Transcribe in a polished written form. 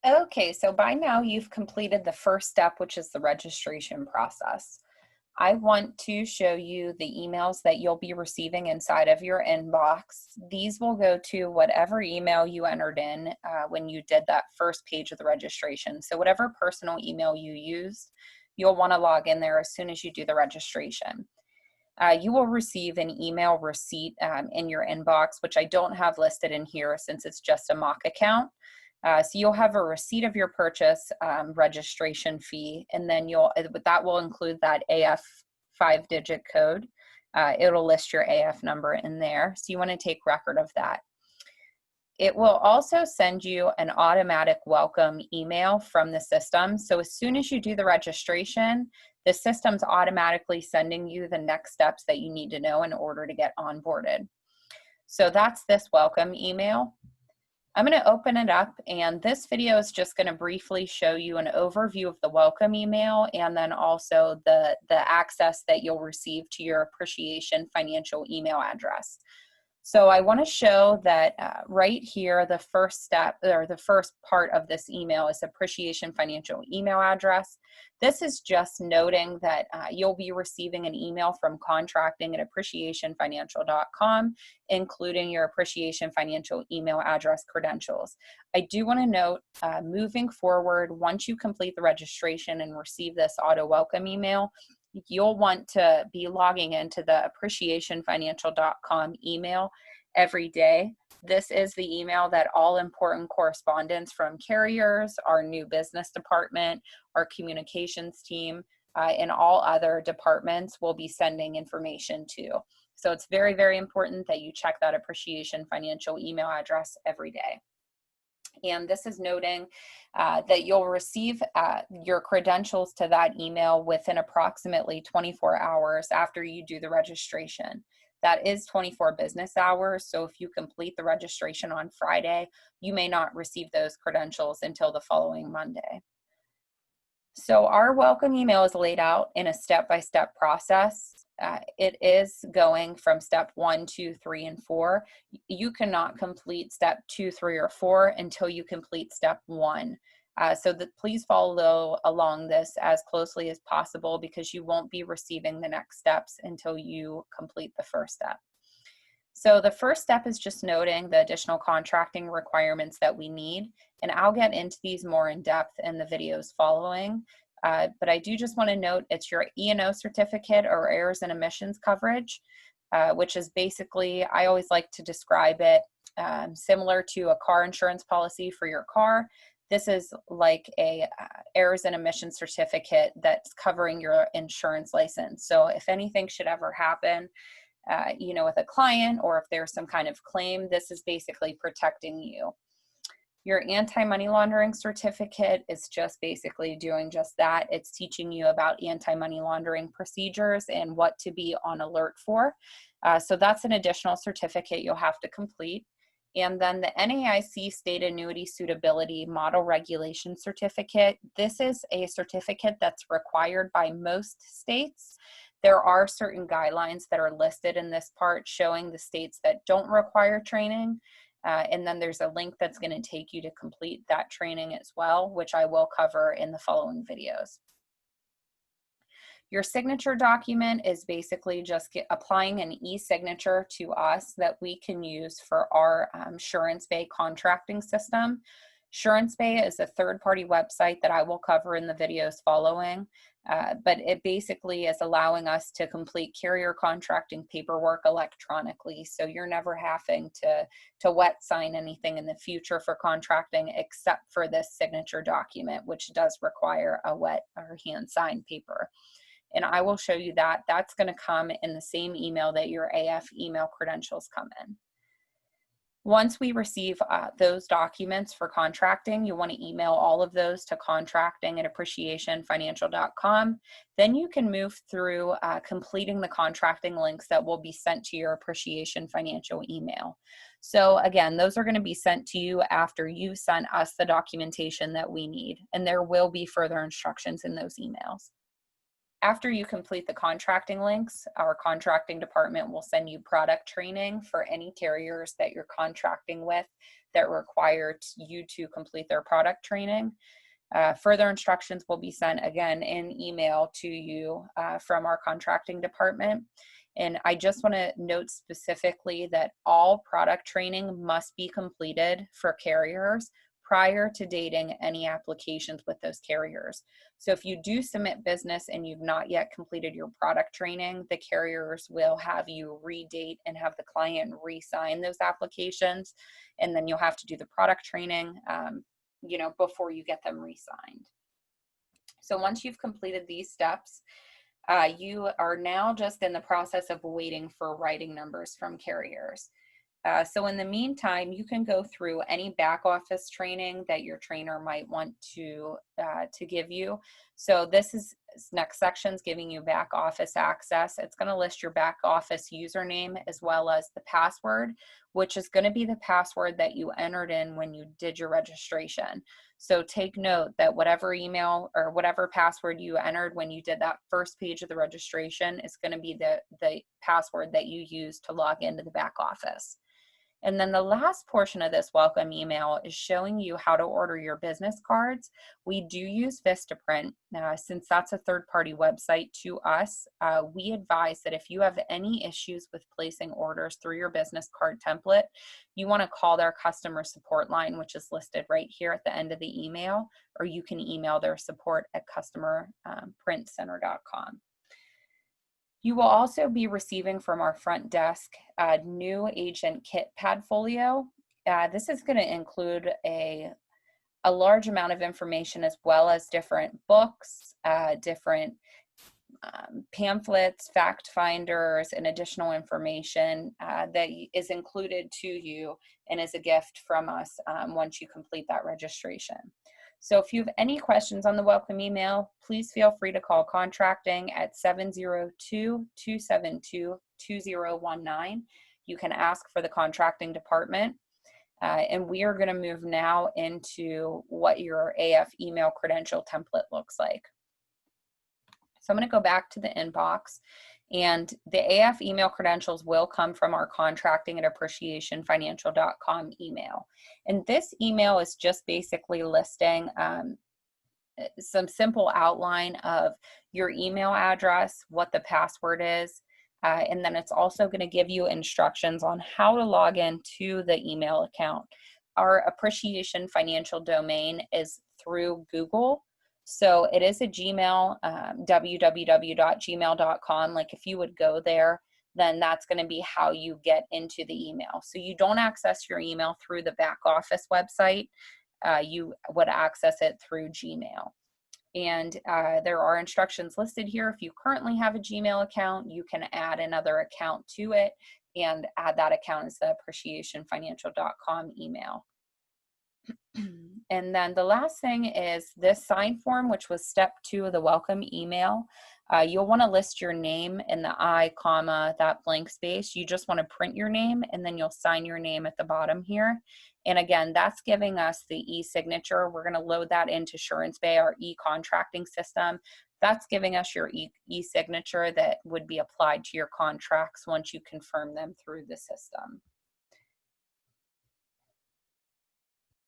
Okay, so by now you've completed the first step, which is the registration process. I want to show you the emails that you'll be receiving inside of your inbox. These will go to whatever email you entered in when you did that first page of the registration. So whatever personal email you used, you'll want to log in there as soon as you do the registration. You will receive an email receipt in your inbox, which I don't have listed in here since it's just a mock account. So you'll have a receipt of your purchase registration fee, and then that will include that AF 5-digit code. It'll list your AF number in there, so you want to take record of that. It will also send you an automatic welcome email from the system. So as soon as you do the registration, the system's automatically sending you the next steps that you need to know in order to get onboarded. So that's this welcome email. I'm going to open it up, and this video is just going to briefly show you an overview of the welcome email and then also the access that you'll receive to your Appreciation Financial email address. So I want to show that right here, the first step or the first part of this email is Appreciation Financial email address. This is just noting that you'll be receiving an email from contracting@appreciationfinancial.com, including your Appreciation Financial email address credentials. I do want to note, moving forward, once you complete the registration and receive this auto welcome email, you'll want to be logging into the appreciationfinancial.com email every day. This is the email that all important correspondence from carriers, our new business department, our communications team, and all other departments will be sending information to. So it's very, very important that you check that Appreciation Financial email address every day. And this is noting that you'll receive your credentials to that email within approximately 24 hours after you do the registration. That is 24 business hours. So if you complete the registration on Friday, you may not receive those credentials until the following Monday. So our welcome email is laid out in a step-by-step process. It is going from step 1, 2, 3, and 4. You cannot complete step 2, 3, or 4 until you complete step 1. Please follow along this as closely as possible because you won't be receiving the next steps until you complete the first step. So the first step is just noting the additional contracting requirements that we need, and I'll get into these more in depth in the videos following. But I do just want to note it's your E&O certificate or errors and omissions coverage, which is basically, I always like to describe it similar to a car insurance policy for your car. This is like a errors and omissions certificate that's covering your insurance license. So if anything should ever happen, with a client, or if there's some kind of claim, this is basically protecting you. Your anti-money laundering certificate is just basically doing just that. It's teaching you about anti-money laundering procedures and what to be on alert for. So that's an additional certificate you'll have to complete. And then the NAIC State Annuity Suitability Model Regulation Certificate. This is a certificate that's required by most states. There are certain guidelines that are listed in this part showing the states that don't require training. And then there's a link that's going to take you to complete that training as well, which I will cover in the following videos. Your signature document is basically just applying an e-signature to us that we can use for our SuranceBay contracting system. SuranceBay is a third-party website that I will cover in the videos following, but it basically is allowing us to complete carrier contracting paperwork electronically, so you're never having to wet sign anything in the future for contracting except for this signature document, which does require a wet or hand-signed paper. And I will show you that. That's going to come in the same email that your AF email credentials come in. Once we receive those documents for contracting, you want to email all of those to contracting@appreciationfinancial.com. Then you can move through completing the contracting links that will be sent to your Appreciation Financial email. So again, those are going to be sent to you after you send us the documentation that we need, and there will be further instructions in those emails. After you complete the contracting links, our contracting department will send you product training for any carriers that you're contracting with that require you to complete their product training. Further instructions will be sent again in email to you from our contracting department. And I just want to note specifically that all product training must be completed for carriers prior to dating any applications with those carriers. So if you do submit business and you've not yet completed your product training, the carriers will have you redate and have the client re-sign those applications. And then you'll have to do the product training, before you get them re-signed. So once you've completed these steps, you are now just in the process of waiting for writing numbers from carriers. So in the meantime, you can go through any back office training that your trainer might want to give you. So this next section is giving you back office access. It's going to list your back office username as well as the password, which is going to be the password that you entered in when you did your registration. So take note that whatever email or whatever password you entered when you did that first page of the registration is going to be the password that you use to log into the back office. And then the last portion of this welcome email is showing you how to order your business cards. We do use Vistaprint. Since that's a third-party website to us, we advise that if you have any issues with placing orders through your business card template, you want to call their customer support line, which is listed right here at the end of the email, or you can email their support at customerprintcenter.com. You will also be receiving from our front desk a new agent kit Padfolio. This is going to include a large amount of information as well as different books, different pamphlets, fact finders, and additional information that is included to you and is a gift from us once you complete that registration. So if you have any questions on the welcome email, please feel free to call contracting at 702-272-2019. You can ask for the contracting department. And we are going to move now into what your AF email credential template looks like. So I'm going to go back to the inbox, and the AF email credentials will come from our contracting@appreciationfinancial.com email. And this email is just basically listing some simple outline of your email address, what the password is, and then it's also going to give you instructions on how to log into the email account. Our Appreciation Financial domain is through Google. So it is a Gmail, www.gmail.com. Like if you would go there, then that's going to be how you get into the email. So you don't access your email through the back office website. You would access it through Gmail. And there are instructions listed here. If you currently have a Gmail account, you can add another account to it and add that account as the appreciationfinancial.com email. And then the last thing is this sign form, which was step 2 of the welcome email. You'll want to list your name in the I, comma, that blank space. You just want to print your name and then you'll sign your name at the bottom here. And again, that's giving us the e-signature. We're going to load that into SuranceBay, our e-contracting system. That's giving us your e-signature that would be applied to your contracts once you confirm them through the system.